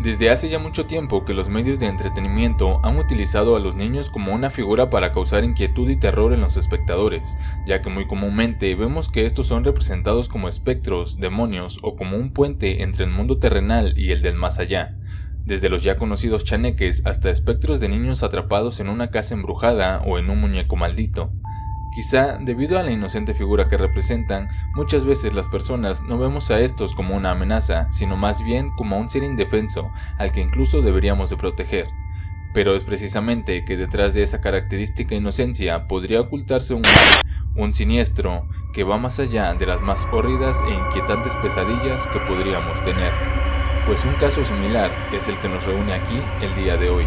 Desde hace ya mucho tiempo que los medios de entretenimiento han utilizado a los niños como una figura para causar inquietud y terror en los espectadores, ya que muy comúnmente vemos que estos son representados como espectros, demonios o como un puente entre el mundo terrenal y el del más allá. Desde los ya conocidos chaneques hasta espectros de niños atrapados en una casa embrujada o en un muñeco maldito. Quizá, debido a la inocente figura que representan, muchas veces las personas no vemos a estos como una amenaza, sino más bien como un ser indefenso, al que incluso deberíamos de proteger. Pero es precisamente que detrás de esa característica inocencia podría ocultarse un siniestro que va más allá de las más hórridas e inquietantes pesadillas que podríamos tener. Pues un caso similar es el que nos reúne aquí el día de hoy.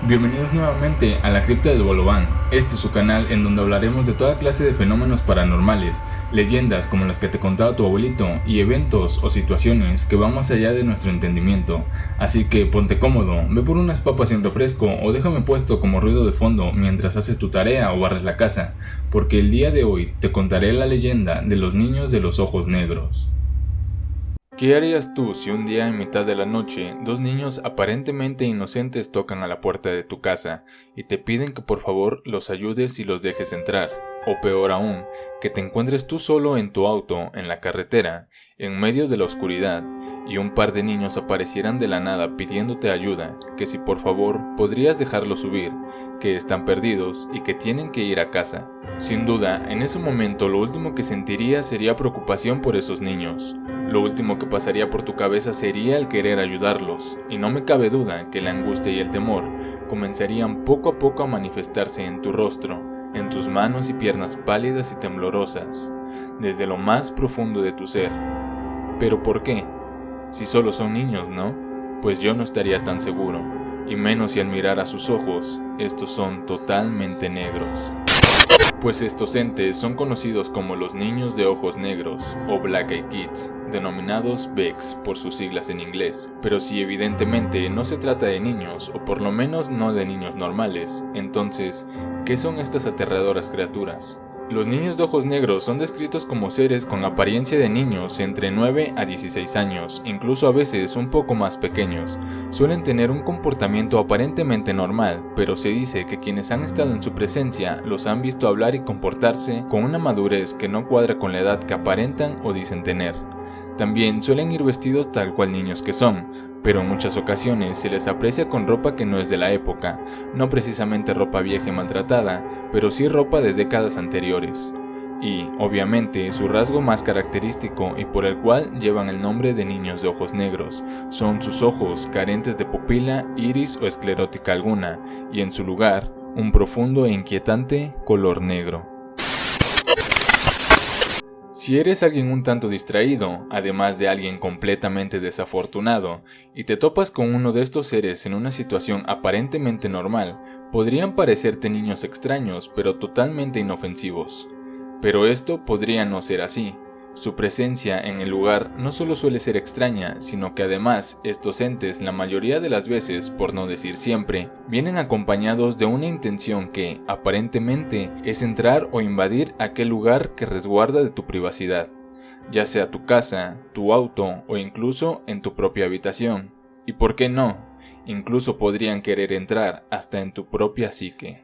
Bienvenidos nuevamente a la Cripta del Bolobán. Este es su canal en donde hablaremos de toda clase de fenómenos paranormales, leyendas como las que te contaba tu abuelito y eventos o situaciones que van más allá de nuestro entendimiento. Así que ponte cómodo, ve por unas papas y un refresco o déjame puesto como ruido de fondo mientras haces tu tarea o barres la casa, porque el día de hoy te contaré la leyenda de los niños de los ojos negros. ¿Qué harías tú si un día en mitad de la noche dos niños aparentemente inocentes tocan a la puerta de tu casa y te piden que por favor los ayudes y los dejes entrar? O peor aún, que te encuentres tú solo en tu auto, en la carretera, en medio de la oscuridad, y un par de niños aparecieran de la nada pidiéndote ayuda, que si por favor podrías dejarlos subir, que están perdidos y que tienen que ir a casa. Sin duda, en ese momento lo último que sentirías sería preocupación por esos niños. Lo último que pasaría por tu cabeza sería el querer ayudarlos, y no me cabe duda que la angustia y el temor comenzarían poco a poco a manifestarse en tu rostro, en tus manos y piernas pálidas y temblorosas, desde lo más profundo de tu ser. ¿Pero por qué? Si solo son niños, ¿no? Pues yo no estaría tan seguro, y menos si al mirar a sus ojos, estos son totalmente negros. Pues estos entes son conocidos como los niños de ojos negros, o Black Eyed Kids, denominados BEKs por sus siglas en inglés. Pero si evidentemente no se trata de niños, o por lo menos no de niños normales, entonces, ¿qué son estas aterradoras criaturas? Los niños de ojos negros son descritos como seres con apariencia de niños entre 9 a 16 años, incluso a veces un poco más pequeños. Suelen tener un comportamiento aparentemente normal, pero se dice que quienes han estado en su presencia los han visto hablar y comportarse con una madurez que no cuadra con la edad que aparentan o dicen tener. También suelen ir vestidos tal cual niños que son, pero en muchas ocasiones se les aprecia con ropa que no es de la época, no precisamente ropa vieja y maltratada, pero sí ropa de décadas anteriores. Y, obviamente, su rasgo más característico y por el cual llevan el nombre de niños de ojos negros, son sus ojos carentes de pupila, iris o esclerótica alguna, y en su lugar, un profundo e inquietante color negro. Si eres alguien un tanto distraído, además de alguien completamente desafortunado, y te topas con uno de estos seres en una situación aparentemente normal, podrían parecerte niños extraños, pero totalmente inofensivos. Pero esto podría no ser así. Su presencia en el lugar no solo suele ser extraña, sino que además estos entes la mayoría de las veces, por no decir siempre, vienen acompañados de una intención que, aparentemente, es entrar o invadir aquel lugar que resguarda de tu privacidad, ya sea tu casa, tu auto o incluso en tu propia habitación. Y por qué no, incluso podrían querer entrar hasta en tu propia psique.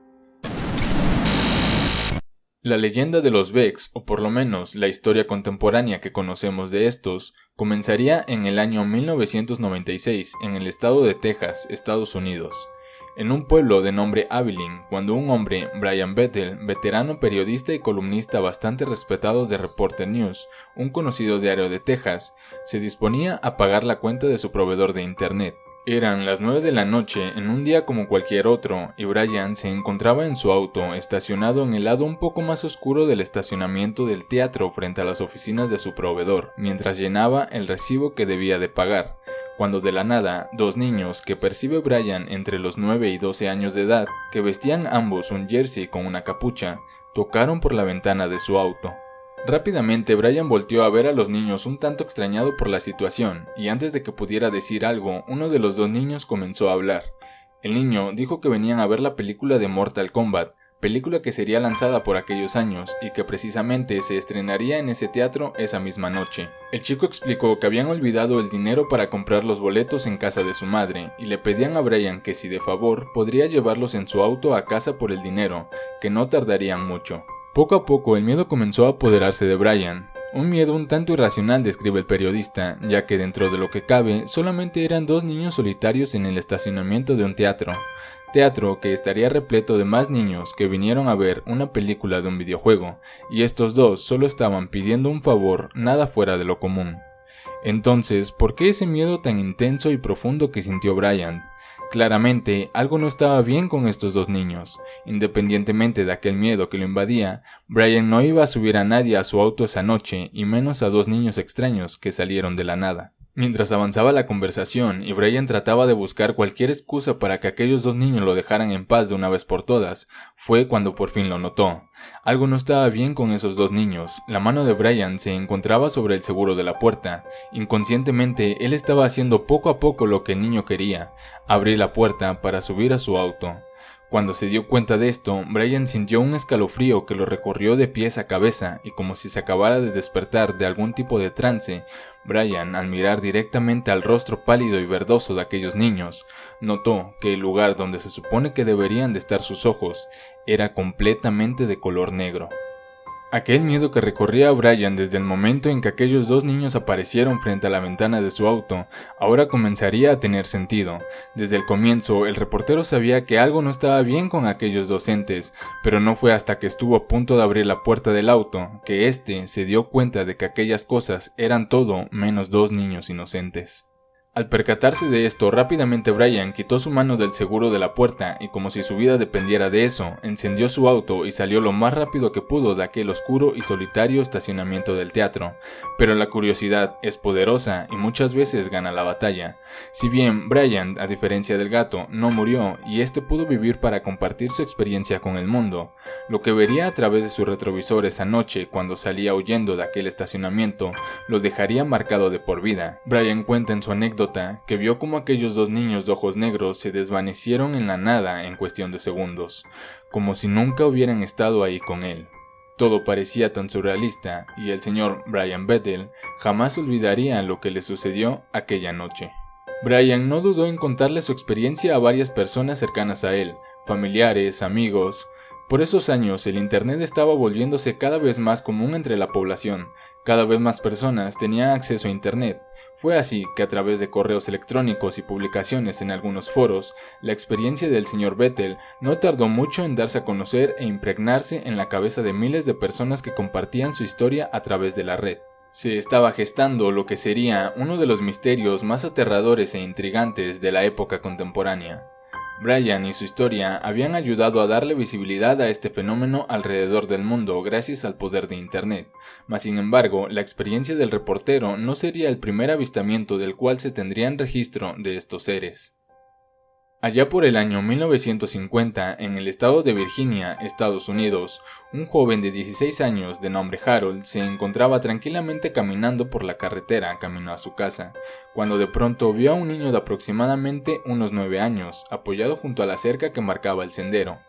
La leyenda de los BEKs, o por lo menos la historia contemporánea que conocemos de estos, comenzaría en el año 1996 en el estado de Texas, Estados Unidos, en un pueblo de nombre Abilene, cuando un hombre, Brian Bethel, veterano periodista y columnista bastante respetado de Reporter News, un conocido diario de Texas, se disponía a pagar la cuenta de su proveedor de internet. Eran las 9 de la noche en un día como cualquier otro, y Brian se encontraba en su auto estacionado en el lado un poco más oscuro del estacionamiento del teatro frente a las oficinas de su proveedor, mientras llenaba el recibo que debía de pagar, cuando de la nada, dos niños que percibe Brian entre los 9 y 12 años de edad, que vestían ambos un jersey con una capucha, tocaron por la ventana de su auto. Rápidamente Brian volteó a ver a los niños un tanto extrañado por la situación, y antes de que pudiera decir algo, uno de los dos niños comenzó a hablar. El niño dijo que venían a ver la película de Mortal Kombat, película que sería lanzada por aquellos años y que precisamente se estrenaría en ese teatro esa misma noche. El chico explicó que habían olvidado el dinero para comprar los boletos en casa de su madre y le pedían a Brian que si de favor podría llevarlos en su auto a casa por el dinero, que no tardarían mucho. Poco a poco el miedo comenzó a apoderarse de Brian. Un miedo un tanto irracional, describe el periodista, ya que dentro de lo que cabe solamente eran 2 niños solitarios en el estacionamiento de un teatro que estaría repleto de más niños que vinieron a ver una película de un videojuego, y estos 2 solo estaban pidiendo un favor nada fuera de lo común. Entonces, ¿por qué ese miedo tan intenso y profundo que sintió Brian? Claramente, algo no estaba bien con estos 2 niños. Independientemente de aquel miedo que lo invadía, Brian no iba a subir a nadie a su auto esa noche, y menos a 2 niños extraños que salieron de la nada. Mientras avanzaba la conversación y Brian trataba de buscar cualquier excusa para que aquellos 2 niños lo dejaran en paz de una vez por todas, fue cuando por fin lo notó. Algo no estaba bien con esos 2 niños. La mano de Brian se encontraba sobre el seguro de la puerta. Inconscientemente, él estaba haciendo poco a poco lo que el niño quería: abrir la puerta para subir a su auto. Cuando se dio cuenta de esto, Brian sintió un escalofrío que lo recorrió de pies a cabeza, y como si se acabara de despertar de algún tipo de trance, Brian, al mirar directamente al rostro pálido y verdoso de aquellos niños, notó que el lugar donde se supone que deberían de estar sus ojos era completamente de color negro. Aquel miedo que recorría a Brian desde el momento en que aquellos 2 niños aparecieron frente a la ventana de su auto, ahora comenzaría a tener sentido. Desde el comienzo, el reportero sabía que algo no estaba bien con aquellos 2 entes, pero no fue hasta que estuvo a punto de abrir la puerta del auto que éste se dio cuenta de que aquellas cosas eran todo menos 2 niños inocentes. Al percatarse de esto, rápidamente Brian quitó su mano del seguro de la puerta y, como si su vida dependiera de eso, encendió su auto y salió lo más rápido que pudo de aquel oscuro y solitario estacionamiento del teatro. Pero la curiosidad es poderosa y muchas veces gana la batalla. Si bien Brian, a diferencia del gato, no murió y este pudo vivir para compartir su experiencia con el mundo, lo que vería a través de su retrovisor esa noche cuando salía huyendo de aquel estacionamiento lo dejaría marcado de por vida. Brian cuenta en su anécdota que vio como aquellos 2 niños de ojos negros se desvanecieron en la nada en cuestión de segundos, como si nunca hubieran estado ahí con él. Todo parecía tan surrealista y el señor Brian Bettel jamás olvidaría lo que le sucedió aquella noche. Brian no dudó en contarle su experiencia a varias personas cercanas a él, familiares, amigos. Por esos años el internet estaba volviéndose cada vez más común entre la población, cada vez más personas tenían acceso a internet. Fue así que a través de correos electrónicos y publicaciones en algunos foros, la experiencia del señor Bettel no tardó mucho en darse a conocer e impregnarse en la cabeza de miles de personas que compartían su historia a través de la red. Se estaba gestando lo que sería uno de los misterios más aterradores e intrigantes de la época contemporánea. Brian y su historia habían ayudado a darle visibilidad a este fenómeno alrededor del mundo gracias al poder de internet, mas sin embargo, la experiencia del reportero no sería el primer avistamiento del cual se tendrían registro de estos seres. Allá por el año 1950, en el estado de Virginia, Estados Unidos, un joven de 16 años de nombre Harold se encontraba tranquilamente caminando por la carretera camino a su casa, cuando de pronto vio a un niño de aproximadamente unos 9 años, apoyado junto a la cerca que marcaba el sendero.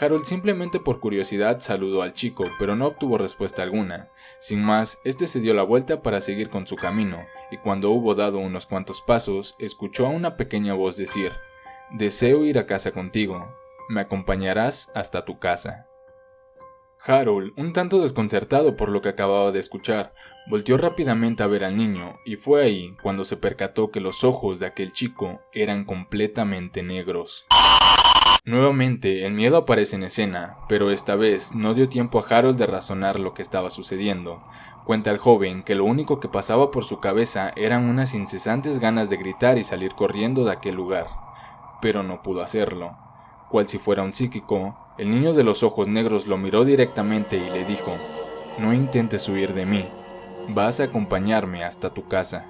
Harold simplemente por curiosidad saludó al chico, pero no obtuvo respuesta alguna. Sin más, este se dio la vuelta para seguir con su camino, y cuando hubo dado unos cuantos pasos, escuchó a una pequeña voz decir: «Deseo ir a casa contigo. Me acompañarás hasta tu casa». Harold, un tanto desconcertado por lo que acababa de escuchar, volteó rápidamente a ver al niño, y fue ahí cuando se percató que los ojos de aquel chico eran completamente negros. Nuevamente, el miedo aparece en escena, pero esta vez no dio tiempo a Harold de razonar lo que estaba sucediendo. Cuenta el joven que lo único que pasaba por su cabeza eran unas incesantes ganas de gritar y salir corriendo de aquel lugar, pero no pudo hacerlo. Cual si fuera un psíquico, el niño de los ojos negros lo miró directamente y le dijo: «No intentes huir de mí, vas a acompañarme hasta tu casa».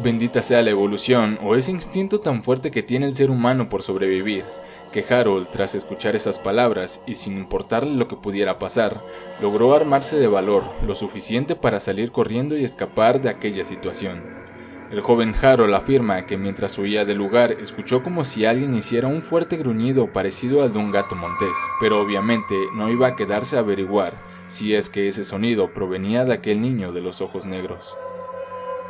Bendita sea la evolución o ese instinto tan fuerte que tiene el ser humano por sobrevivir, que Harold, tras escuchar esas palabras y sin importarle lo que pudiera pasar, logró armarse de valor lo suficiente para salir corriendo y escapar de aquella situación. El joven Harold afirma que mientras huía del lugar escuchó como si alguien hiciera un fuerte gruñido parecido al de un gato montés, pero obviamente no iba a quedarse a averiguar si es que ese sonido provenía de aquel niño de los ojos negros.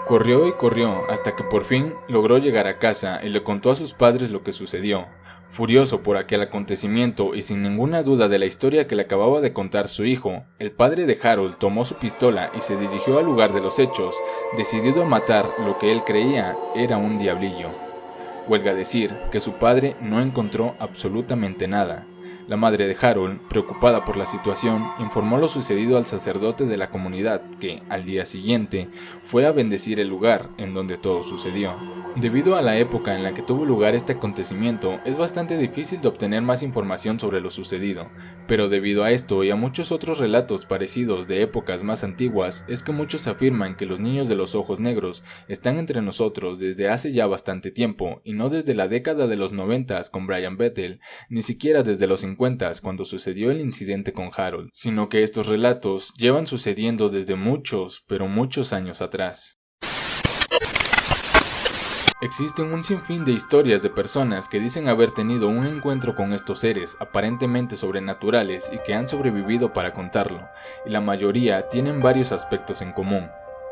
Corrió y corrió hasta que por fin logró llegar a casa y le contó a sus padres lo que sucedió. Furioso por aquel acontecimiento y sin ninguna duda de la historia que le acababa de contar su hijo, el padre de Harold tomó su pistola y se dirigió al lugar de los hechos, decidido a matar lo que él creía era un diablillo. Huelga decir que su padre no encontró absolutamente nada. La madre de Harold, preocupada por la situación, informó lo sucedido al sacerdote de la comunidad, que, al día siguiente, fue a bendecir el lugar en donde todo sucedió. Debido a la época en la que tuvo lugar este acontecimiento, es bastante difícil de obtener más información sobre lo sucedido, pero debido a esto y a muchos otros relatos parecidos de épocas más antiguas, es que muchos afirman que los niños de los ojos negros están entre nosotros desde hace ya bastante tiempo, y no desde la década de los 90 con Brian Bethel, ni siquiera desde los 50 cuando sucedió el incidente con Harold, sino que estos relatos llevan sucediendo desde muchos, pero muchos años atrás. Existen un sinfín de historias de personas que dicen haber tenido un encuentro con estos seres aparentemente sobrenaturales y que han sobrevivido para contarlo, y la mayoría tienen varios aspectos en común.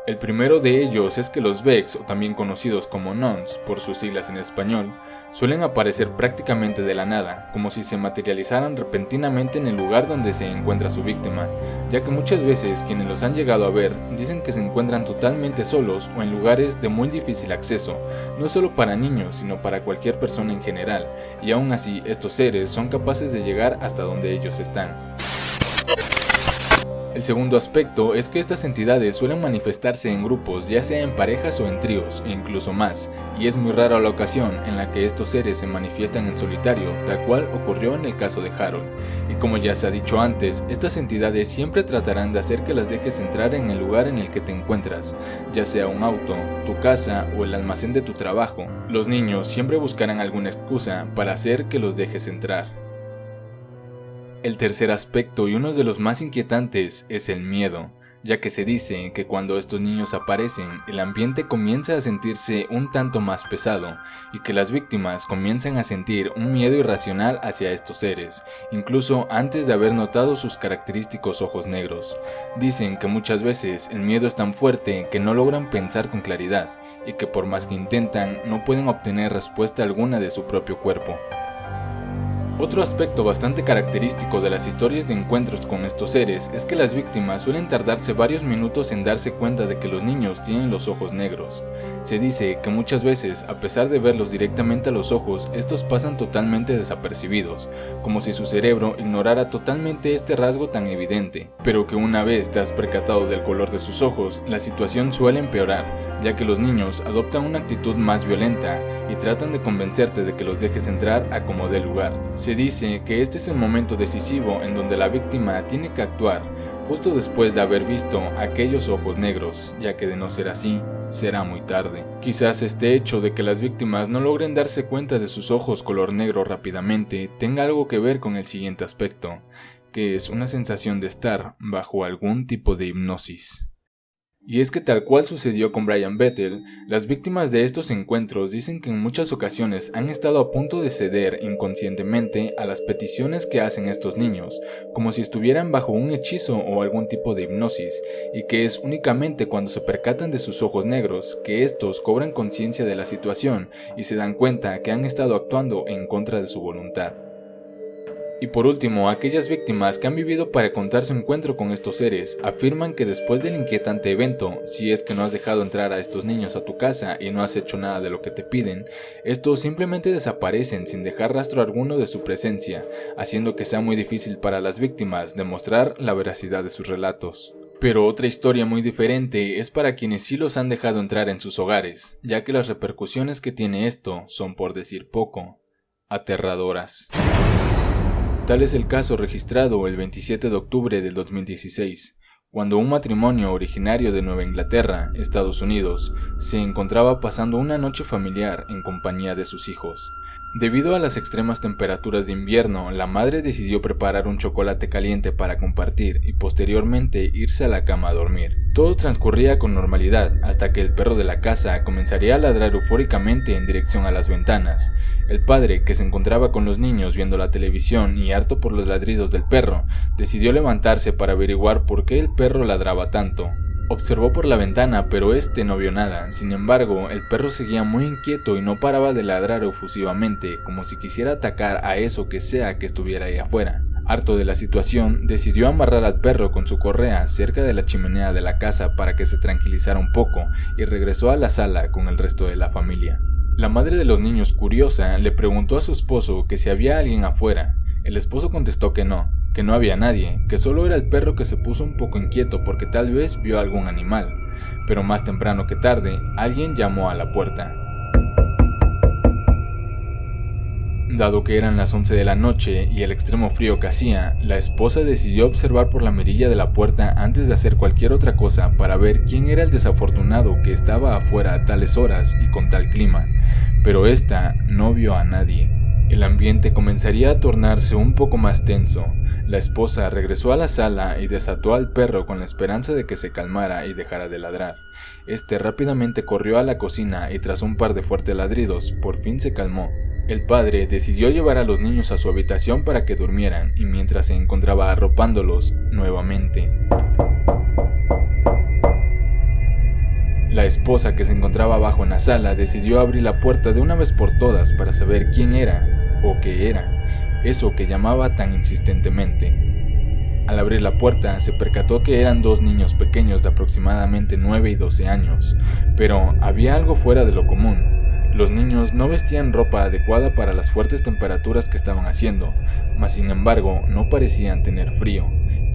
El primero de ellos es que los Vex, o también conocidos como Nons por sus siglas en español, suelen aparecer prácticamente de la nada, como si se materializaran repentinamente en el lugar donde se encuentra su víctima, ya que muchas veces quienes los han llegado a ver dicen que se encuentran totalmente solos o en lugares de muy difícil acceso, no solo para niños sino para cualquier persona en general, y aún así estos seres son capaces de llegar hasta donde ellos están. El segundo aspecto es que estas entidades suelen manifestarse en grupos, ya sea en parejas o en tríos, e incluso más, y es muy rara la ocasión en la que estos seres se manifiestan en solitario, tal cual ocurrió en el caso de Harold. Y como ya se ha dicho antes, estas entidades siempre tratarán de hacer que las dejes entrar en el lugar en el que te encuentras, ya sea un auto, tu casa o el almacén de tu trabajo. Los niños siempre buscarán alguna excusa para hacer que los dejes entrar. El tercer aspecto y uno de los más inquietantes es el miedo, ya que se dice que cuando estos niños aparecen, el ambiente comienza a sentirse un tanto más pesado y que las víctimas comienzan a sentir un miedo irracional hacia estos seres, incluso antes de haber notado sus característicos ojos negros. Dicen que muchas veces el miedo es tan fuerte que no logran pensar con claridad y que por más que intentan no pueden obtener respuesta alguna de su propio cuerpo. Otro aspecto bastante característico de las historias de encuentros con estos seres es que las víctimas suelen tardarse varios minutos en darse cuenta de que los niños tienen los ojos negros. Se dice que muchas veces, a pesar de verlos directamente a los ojos, estos pasan totalmente desapercibidos, como si su cerebro ignorara totalmente este rasgo tan evidente, pero que una vez te has percatado del color de sus ojos, la situación suele empeorar, ya que los niños adoptan una actitud más violenta y tratan de convencerte de que los dejes entrar a como dé lugar. Se dice que este es el momento decisivo en donde la víctima tiene que actuar, justo después de haber visto aquellos ojos negros, ya que de no ser así, será muy tarde. Quizás este hecho de que las víctimas no logren darse cuenta de sus ojos color negro rápidamente tenga algo que ver con el siguiente aspecto, que es una sensación de estar bajo algún tipo de hipnosis. Y es que tal cual sucedió con Brian Bethel, las víctimas de estos encuentros dicen que en muchas ocasiones han estado a punto de ceder inconscientemente a las peticiones que hacen estos niños, como si estuvieran bajo un hechizo o algún tipo de hipnosis, y que es únicamente cuando se percatan de sus ojos negros que estos cobran conciencia de la situación y se dan cuenta que han estado actuando en contra de su voluntad. Y por último, aquellas víctimas que han vivido para contar su encuentro con estos seres afirman que después del inquietante evento, si es que no has dejado entrar a estos niños a tu casa y no has hecho nada de lo que te piden, estos simplemente desaparecen sin dejar rastro alguno de su presencia, haciendo que sea muy difícil para las víctimas demostrar la veracidad de sus relatos. Pero otra historia muy diferente es para quienes sí los han dejado entrar en sus hogares, ya que las repercusiones que tiene esto son, por decir poco, aterradoras. Tal es el caso registrado el 27 de octubre del 2016, cuando un matrimonio originario de Nueva Inglaterra, Estados Unidos, se encontraba pasando una noche familiar en compañía de sus hijos. Debido a las extremas temperaturas de invierno, la madre decidió preparar un chocolate caliente para compartir y posteriormente irse a la cama a dormir. Todo transcurría con normalidad hasta que el perro de la casa comenzaría a ladrar eufóricamente en dirección a las ventanas. El padre, que se encontraba con los niños viendo la televisión y harto por los ladridos del perro, decidió levantarse para averiguar por qué el perro ladraba tanto. Observó por la ventana, pero este no vio nada. Sin embargo, el perro seguía muy inquieto y no paraba de ladrar efusivamente, como si quisiera atacar a eso que sea que estuviera ahí afuera. Harto de la situación, decidió amarrar al perro con su correa cerca de la chimenea de la casa para que se tranquilizara un poco y regresó a la sala con el resto de la familia. La madre de los niños, curiosa, le preguntó a su esposo que si había alguien afuera. El esposo contestó que no había nadie, que solo era el perro que se puso un poco inquieto porque tal vez vio algún animal. Pero más temprano que tarde, alguien llamó a la puerta. Dado que eran las 11 de la noche y el extremo frío que hacía, la esposa decidió observar por la mirilla de la puerta antes de hacer cualquier otra cosa para ver quién era el desafortunado que estaba afuera a tales horas y con tal clima, pero esta no vio a nadie. El ambiente comenzaría a tornarse un poco más tenso. La esposa regresó a la sala y desató al perro con la esperanza de que se calmara y dejara de ladrar. Este rápidamente corrió a la cocina y tras un par de fuertes ladridos, por fin se calmó. El padre decidió llevar a los niños a su habitación para que durmieran y mientras se encontraba arropándolos nuevamente. La esposa, que se encontraba abajo en la sala, decidió abrir la puerta de una vez por todas para saber quién era o qué era eso que llamaba tan insistentemente. Al abrir la puerta se percató que eran dos niños pequeños de aproximadamente 9 y 12 años, pero había algo fuera de lo común. Los niños no vestían ropa adecuada para las fuertes temperaturas que estaban haciendo, mas sin embargo no parecían tener frío.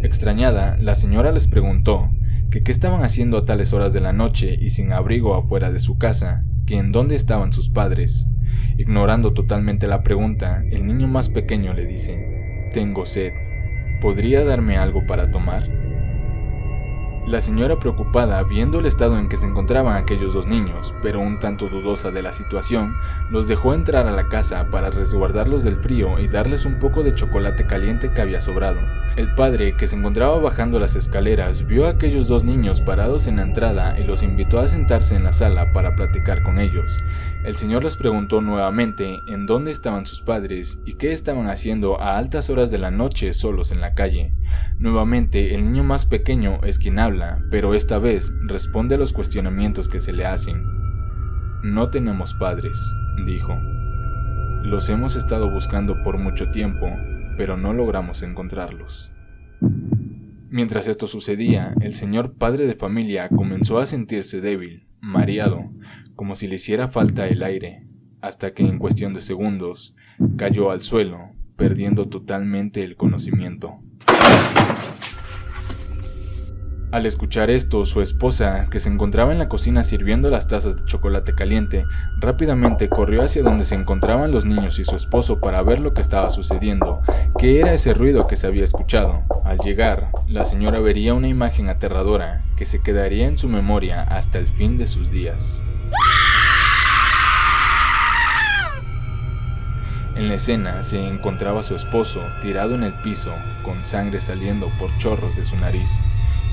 Extrañada, la señora les preguntó que qué estaban haciendo a tales horas de la noche y sin abrigo afuera de su casa, que en dónde estaban sus padres. Ignorando totalmente la pregunta, el niño más pequeño le dice: «Tengo sed. ¿Podría darme algo para tomar?». La señora, preocupada, viendo el estado en que se encontraban aquellos dos niños, pero un tanto dudosa de la situación, los dejó entrar a la casa para resguardarlos del frío y darles un poco de chocolate caliente que había sobrado. El padre, que se encontraba bajando las escaleras, vio a aquellos dos niños parados en la entrada y los invitó a sentarse en la sala para platicar con ellos. El señor les preguntó nuevamente en dónde estaban sus padres y qué estaban haciendo a altas horas de la noche solos en la calle. Nuevamente, el niño más pequeño es quien habla, pero esta vez responde a los cuestionamientos que se le hacen. «No tenemos padres», dijo. «Los hemos estado buscando por mucho tiempo, pero no logramos encontrarlos». Mientras esto sucedía, el señor padre de familia comenzó a sentirse débil, mareado, como si le hiciera falta el aire, hasta que en cuestión de segundos cayó al suelo, perdiendo totalmente el conocimiento. Al escuchar esto, su esposa, que se encontraba en la cocina sirviendo las tazas de chocolate caliente, rápidamente corrió hacia donde se encontraban los niños y su esposo para ver lo que estaba sucediendo, qué era ese ruido que se había escuchado. Al llegar, la señora vería una imagen aterradora que se quedaría en su memoria hasta el fin de sus días. En la escena se encontraba su esposo tirado en el piso, con sangre saliendo por chorros de su nariz,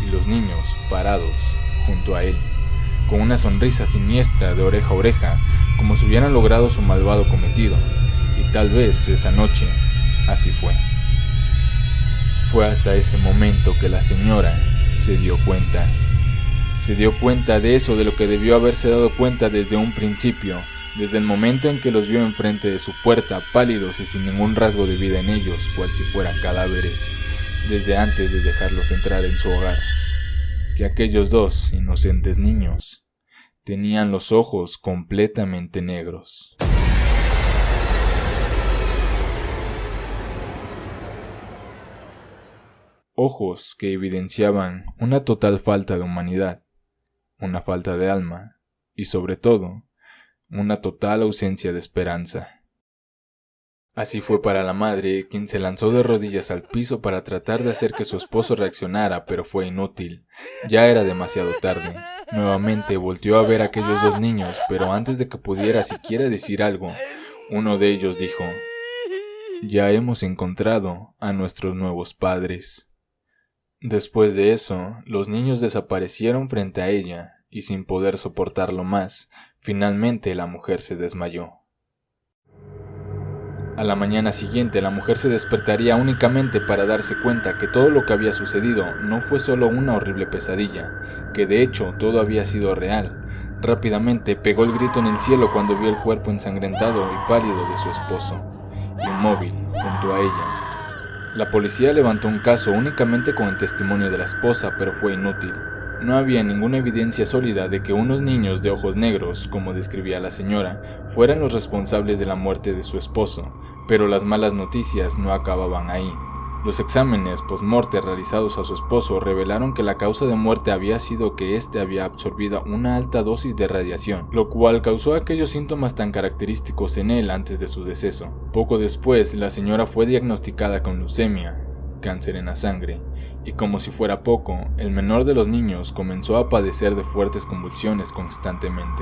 y los niños parados junto a él, con una sonrisa siniestra de oreja a oreja, como si hubieran logrado su malvado cometido. Y tal vez esa noche así fue. Fue hasta ese momento que la señora se dio cuenta. Se dio cuenta de eso de lo que debió haberse dado cuenta desde un principio, desde el momento en que los vio enfrente de su puerta, pálidos y sin ningún rasgo de vida en ellos, cual si fueran cadáveres, desde antes de dejarlos entrar en su hogar, que aquellos dos inocentes niños tenían los ojos completamente negros. Ojos que evidenciaban una total falta de humanidad, una falta de alma y sobre todo, una total ausencia de esperanza. Así fue para la madre, quien se lanzó de rodillas al piso para tratar de hacer que su esposo reaccionara, pero fue inútil. Ya era demasiado tarde. Nuevamente volteó a ver a aquellos dos niños, pero antes de que pudiera siquiera decir algo, Uno de ellos dijo: «Ya hemos encontrado a nuestros nuevos padres». Después de eso, los niños desaparecieron frente a ella, y sin poder soportarlo más, finalmente la mujer se desmayó. A la mañana siguiente, la mujer se despertaría únicamente para darse cuenta que todo lo que había sucedido no fue solo una horrible pesadilla, que de hecho todo había sido real. Rápidamente pegó el grito en el cielo cuando vio el cuerpo ensangrentado y pálido de su esposo, inmóvil junto a ella. La policía levantó un caso únicamente con el testimonio de la esposa, pero fue inútil. No había ninguna evidencia sólida de que unos niños de ojos negros, como describía la señora, fueran los responsables de la muerte de su esposo, pero las malas noticias no acababan ahí. Los exámenes post-morte realizados a su esposo revelaron que la causa de muerte había sido que éste había absorbido una alta dosis de radiación, lo cual causó aquellos síntomas tan característicos en él antes de su deceso. Poco después, la señora fue diagnosticada con leucemia, cáncer en la sangre, y como si fuera poco, el menor de los niños comenzó a padecer de fuertes convulsiones constantemente.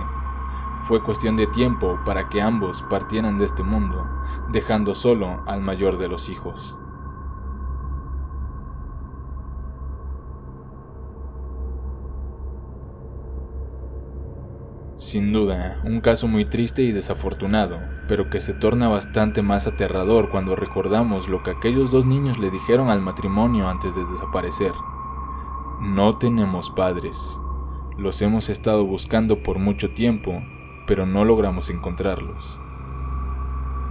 Fue cuestión de tiempo para que ambos partieran de este mundo, dejando solo al mayor de los hijos. Sin duda, un caso muy triste y desafortunado, pero que se torna bastante más aterrador cuando recordamos lo que aquellos dos niños le dijeron al matrimonio antes de desaparecer. No tenemos padres. Los hemos estado buscando por mucho tiempo, pero no logramos encontrarlos.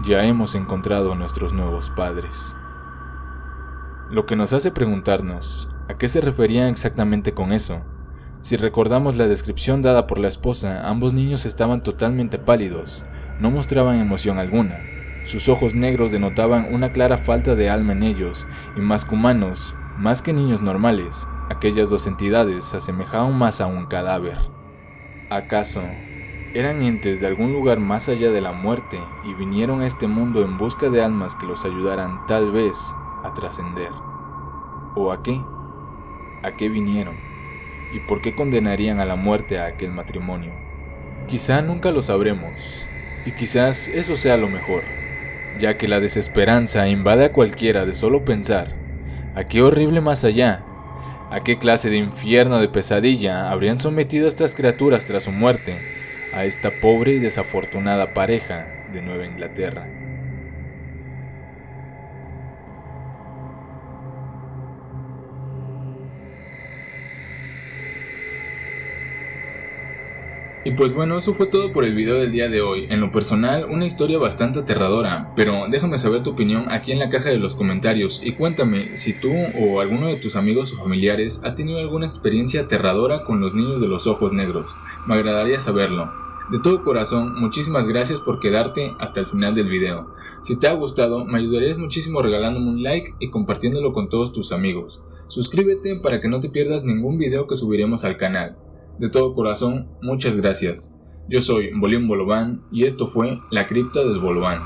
Ya hemos encontrado a nuestros nuevos padres. Lo que nos hace preguntarnos, ¿a qué se referían exactamente con eso? Si recordamos la descripción dada por la esposa, ambos niños estaban totalmente pálidos, no mostraban emoción alguna. Sus ojos negros denotaban una clara falta de alma en ellos, y más que humanos, más que niños normales, aquellas dos entidades se asemejaban más a un cadáver. ¿Acaso eran entes de algún lugar más allá de la muerte y vinieron a este mundo en busca de almas que los ayudaran tal vez a trascender? ¿O a qué? ¿A qué vinieron? ¿Y por qué condenarían a la muerte a aquel matrimonio? Quizá nunca lo sabremos, y quizás eso sea lo mejor, ya que la desesperanza invade a cualquiera de solo pensar, ¿a qué horrible más allá? ¿A qué clase de infierno de pesadilla habrían sometido a estas criaturas tras su muerte, a esta pobre y desafortunada pareja de Nueva Inglaterra? Y pues bueno, eso fue todo por el video del día de hoy. En lo personal, una historia bastante aterradora, pero déjame saber tu opinión aquí en la caja de los comentarios y cuéntame si tú o alguno de tus amigos o familiares ha tenido alguna experiencia aterradora con los niños de los ojos negros. Me agradaría saberlo. De todo corazón, muchísimas gracias por quedarte hasta el final del video. Si te ha gustado, me ayudarías muchísimo regalándome un like y compartiéndolo con todos tus amigos. Suscríbete para que no te pierdas ningún video que subiremos al canal. De todo corazón, muchas gracias. Yo soy Bolín Bolobán y esto fue La Cripta del Bolobán.